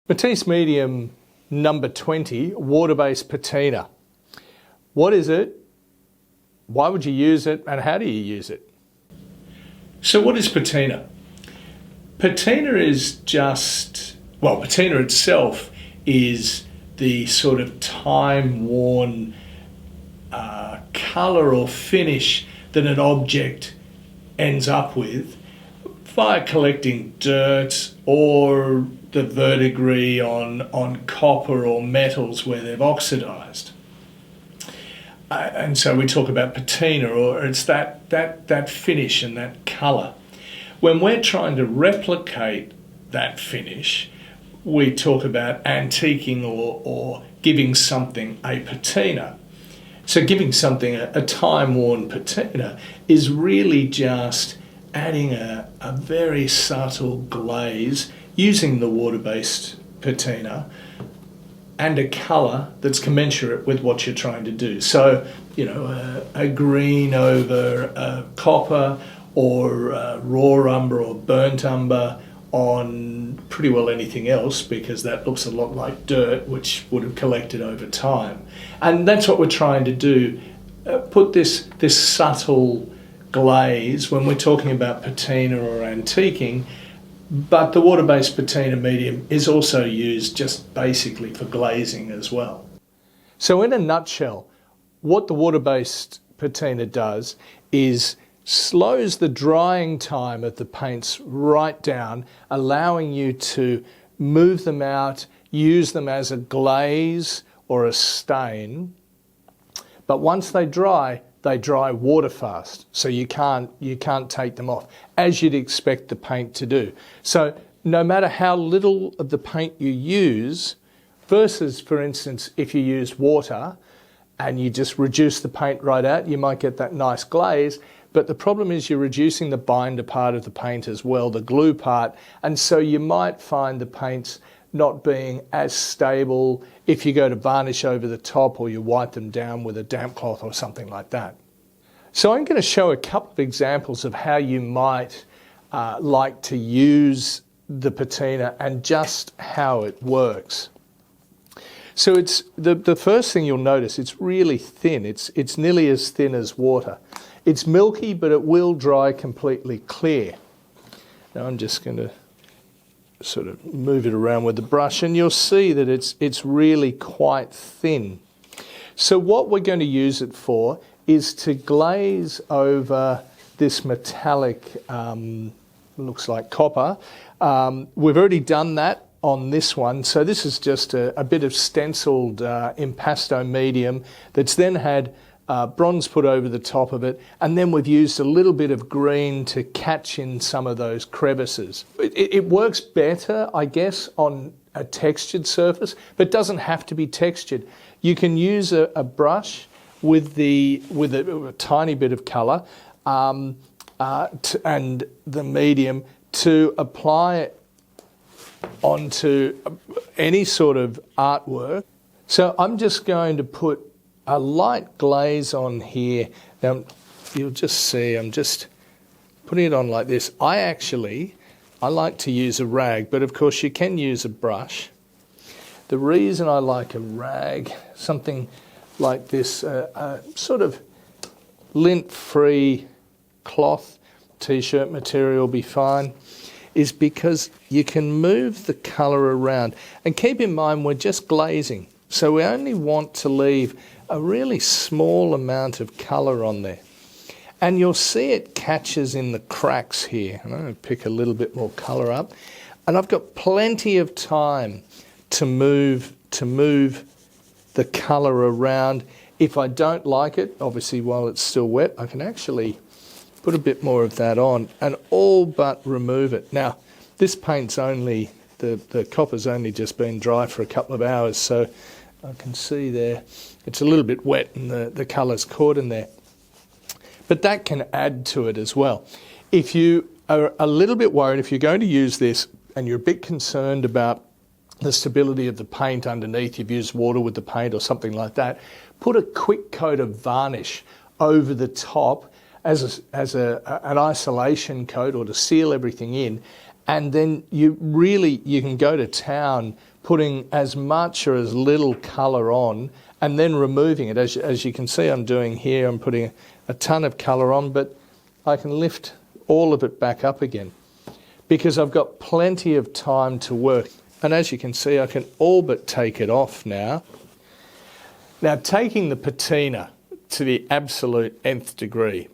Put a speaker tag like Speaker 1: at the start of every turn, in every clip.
Speaker 1: Matisse Medium number 20, water-based patina. What is it? Why would you use it? And how do you use it? So what is patina? Patina is just, well, patina itself is the sort of time-worn colour or finish that an object ends up with via collecting dirt or the verdigris on copper or metals where they've oxidised. And so we talk about patina, or it's that finish and that colour. When we're trying to replicate that finish, we talk about antiquing or giving something a patina. So giving something a time-worn patina is really just adding a very subtle glaze using the water-based patina and a colour that's commensurate with what you're trying to do. So, you know, a green over a copper, or raw umber or burnt umber on pretty well anything else, because that looks a lot like dirt, which would have collected over time. And that's what we're trying to do, put this subtle glaze when we're talking about patina or antiquing. But the water-based patina medium is also used just basically for glazing as well. So in a nutshell, what the water-based patina does is slows the drying time of the paints right down, allowing you to move them out, use them as a glaze or a stain. But once they dry water fast, so you can't take them off, as you'd expect the paint to do. So no matter how little of the paint you use, versus, for instance, if you use water and you just reduce the paint right out, you might get that nice glaze. But the problem is you're reducing the binder part of the paint as well, the glue part, and so you might find the paints not being as stable if you go to varnish over the top or you wipe them down with a damp cloth or something like that. So I'm going to show a couple of examples of how you might like to use the patina and just how it works. So it's the first thing you'll notice, it's really thin. It's nearly as thin as water. It's milky, but it will dry completely clear. Now I'm just going to sort of move it around with the brush, and you'll see that it's really quite thin. So what we're going to use it for is to glaze over this metallic, looks like copper. We've already done that on this one, so this is just a bit of stenciled impasto medium that's then had bronze put over the top of it, and then we've used a little bit of green to catch in some of those crevices. It works better, I guess, on a textured surface, but doesn't have to be textured. You can use a brush with a tiny bit of colour and the medium to apply it onto any sort of artwork. So I'm just going to put a light glaze on here. Now you'll just see I'm just putting it on like this. I like to use a rag, but of course you can use a brush. The reason I like a rag, something like this, sort of lint-free cloth, t-shirt material will be fine, is because you can move the colour around. And keep in mind we're just glazing, so we only want to leave a really small amount of colour on there. And you'll see it catches in the cracks here. I'm going to pick a little bit more colour up. And I've got plenty of time to move the colour around. If I don't like it, obviously while it's still wet, I can actually put a bit more of that on and all but remove it. Now, this paint's only, the copper's only just been dry for a couple of hours, so I can see there it's a little bit wet and the colour's caught in there. But that can add to it as well. If you are a little bit worried, if you're going to use this and you're a bit concerned about the stability of the paint underneath, you've used water with the paint or something like that, put a quick coat of varnish over the top as an isolation coat or to seal everything in, And then you can go to town putting as much or as little colour on and then removing it. As you can see I'm doing here, I'm putting a ton of colour on, but I can lift all of it back up again because I've got plenty of time to work. And as you can see, I can all but take it off now. Now, taking the patina to the absolute nth degree,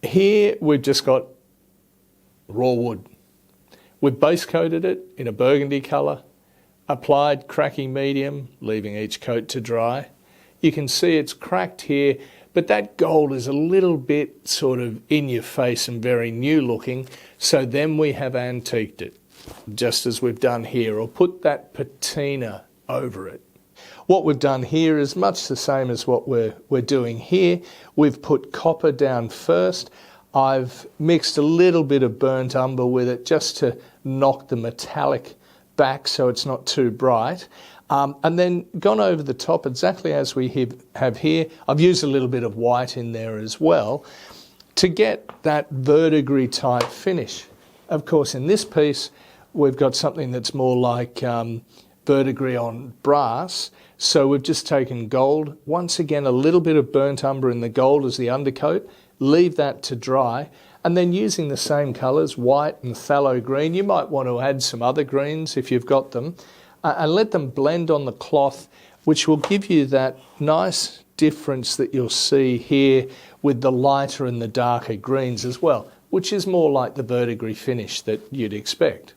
Speaker 1: here we've just got raw wood. We've base coated it in a burgundy colour, applied cracking medium, leaving each coat to dry. You can see it's cracked here, but that gold is a little bit sort of in your face and very new looking. So then we have antiqued it, just as we've done here, or put that patina over it. What we've done here is much the same as what we're doing here. We've put copper down first. I've mixed a little bit of burnt umber with it just to knock the metallic back so it's not too bright. And then gone over the top exactly as we have here. I've used a little bit of white in there as well to get that verdigris type finish. Of course, in this piece, we've got something that's more like verdigris on brass. So we've just taken gold, once again a little bit of burnt umber in the gold as the undercoat, leave that to dry, and then using the same colours, white and phthalo green, you might want to add some other greens if you've got them, and let them blend on the cloth, which will give you that nice difference that you'll see here with the lighter and the darker greens as well, which is more like the verdigris finish that you'd expect.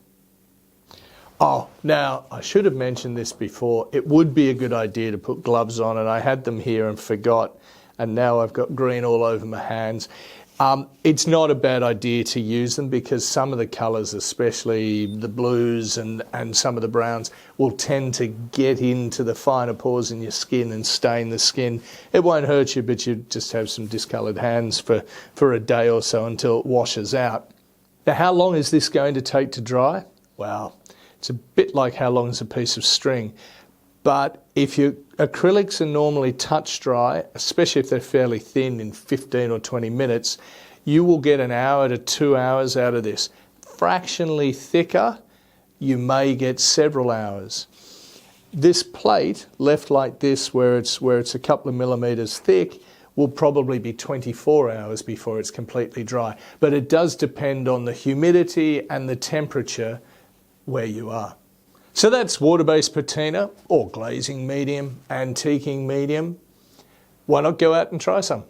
Speaker 1: Oh, now, I should have mentioned this before. It would be a good idea to put gloves on, and I had them here and forgot, and now I've got green all over my hands. It's not a bad idea to use them because some of the colours, especially the blues and some of the browns, will tend to get into the finer pores in your skin and stain the skin. It won't hurt you, but you just have some discoloured hands for a day or so until it washes out. Now, how long is this going to take to dry? Well, it's a bit like how long is a piece of string. But if your acrylics are normally touch dry, especially if they're fairly thin, in 15 or 20 minutes, you will get an hour to 2 hours out of this. Fractionally thicker, you may get several hours. This plate, left like this, where it's a couple of millimetres thick, will probably be 24 hours before it's completely dry. But it does depend on the humidity and the temperature where you are. So that's water-based patina or glazing medium, antiquing medium. Why not go out and try some?